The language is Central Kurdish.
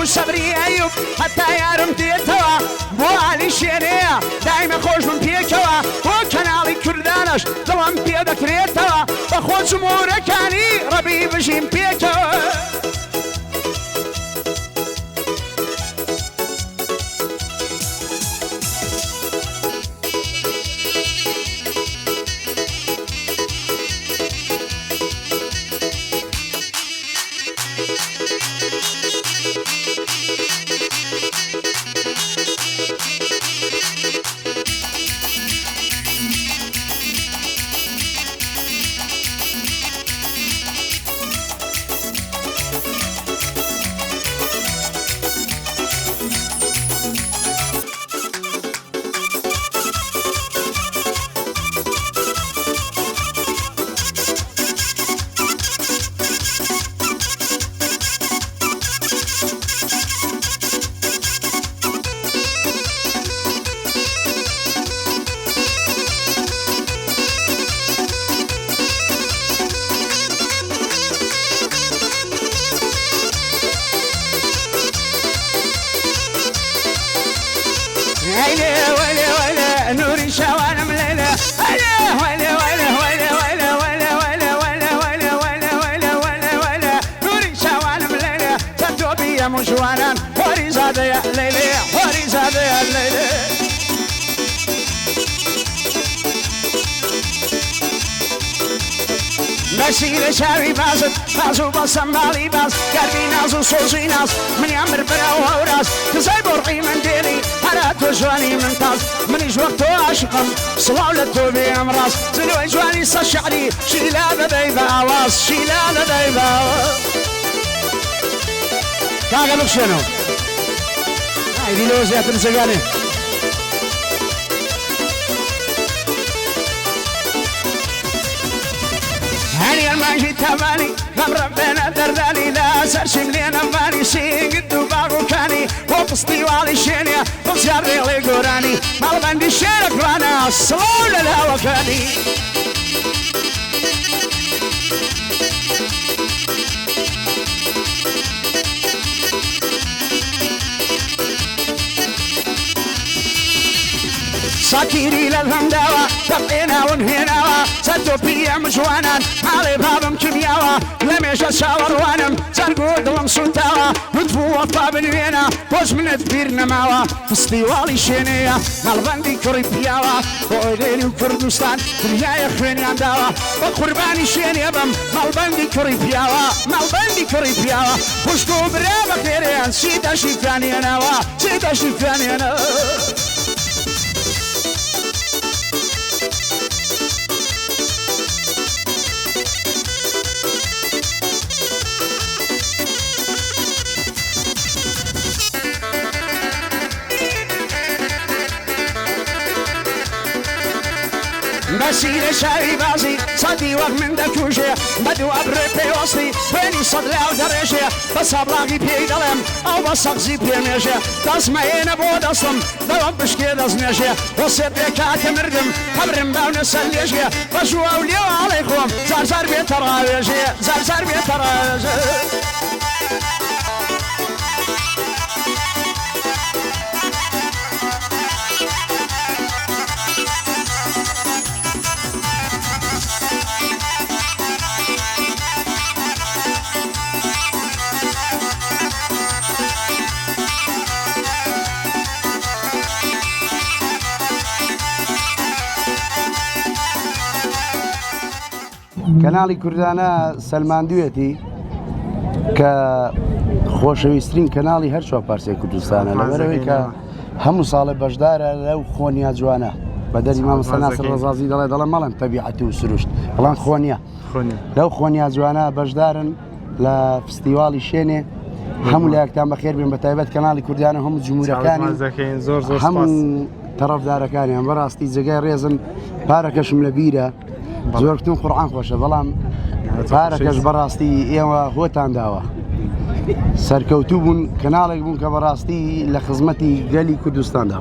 صبري أيوب حتى يارم ديتوا بو علي شيريا دايما خوش من بيكوا وكنالي كردانش دلم بيدك ريتوا بخوت جمهوركاني ربي بجيم بيكوا نوري شوانم ليلة ويلي نوري شوانم ليلة تدوبي يا مجوانا وري زاد يا ليلي وري زاد يا ليلي مسيرة شاوي بازت بازو بصم بالي باز قلبي ناز وصوصي ناز من يعمر براو وراس كزي برقي من ديري حرات وجواني من تاز من جوقت وعشقم صلاو للتوبي امراس زلو جواني صشعري شيلا لدي باواز شيلا لدي باواز كاغا بخشنو هاي دي لوزي اتنسقاني هاني الماجي تباني غم ربنا درداني لا سرشم لينا باني سين قدو باغو كاني وقصتي والي شينيا وزياري لي قراني مالبندي شيرك وانا صلول الهوا كاني ساكيري للهمداوة تبقينا ونهيناوة ستوبيا مجوانا علي بابم كيمياوة لميش الشاور وانم سرقود ومسوتاوة ندفو وطاب نوينا بوش من تبير نماوة فستي والي شينية مالبندي كريبياوة وإليني وكردستان دنيا خيني عنداوة وقرباني شيني بم مالبندي كريبياوة مالبندي كريبياوة وشكو برابا كيريان سيدا شيفاني اناوة سيدا شيفاني اناوة مسيرة شاي بازي صدي وقت من دكوشي بدو أبري بيوستي بيني صدلي أو دريشي بس أبلاغي بيدلم أو بس أغزي بيميشي تسمعين بود أصلم دوام بشكي دزميشي وصيب بيكات مردم قبرم باو نسليشي بشو أوليو عليكم زرزر بيتراويشي زرزر بيتراويشي كناڵی کوردانە سەلماندوێتی کە خۆشەویستترین کەناڵی هەر چوار پارچەی کوردستانە لەبەرەوەی کە هەموو ساڵە بەشدارە لەو خۆنیا جوانە بە دەری مامۆستا ناسر ڕەزازی دەڵێ مەڵێن تەبیعەتی و سروشت بەڵام خۆنیە لەو خۆنیا جوانە بەشدارن لە فستیواڵی شوێنێ هەموو لایەکتان بەخێر بێن بە تایبەت کەناڵی کوردانە هەموو جمهورەکانی هەموو تەرەفدارەکانیان بەڕاستی جێگای ڕێزن پارەکەشم لە بیرە زۆرتون قورعان خۆشە بەڵام پارەکەش بەڕاستی ئێوە هۆتان داوە سەرکەوتوو بوون کەناڵێک بوون کە بەڕاستی لە خزمەتی گەلی کوردستاندا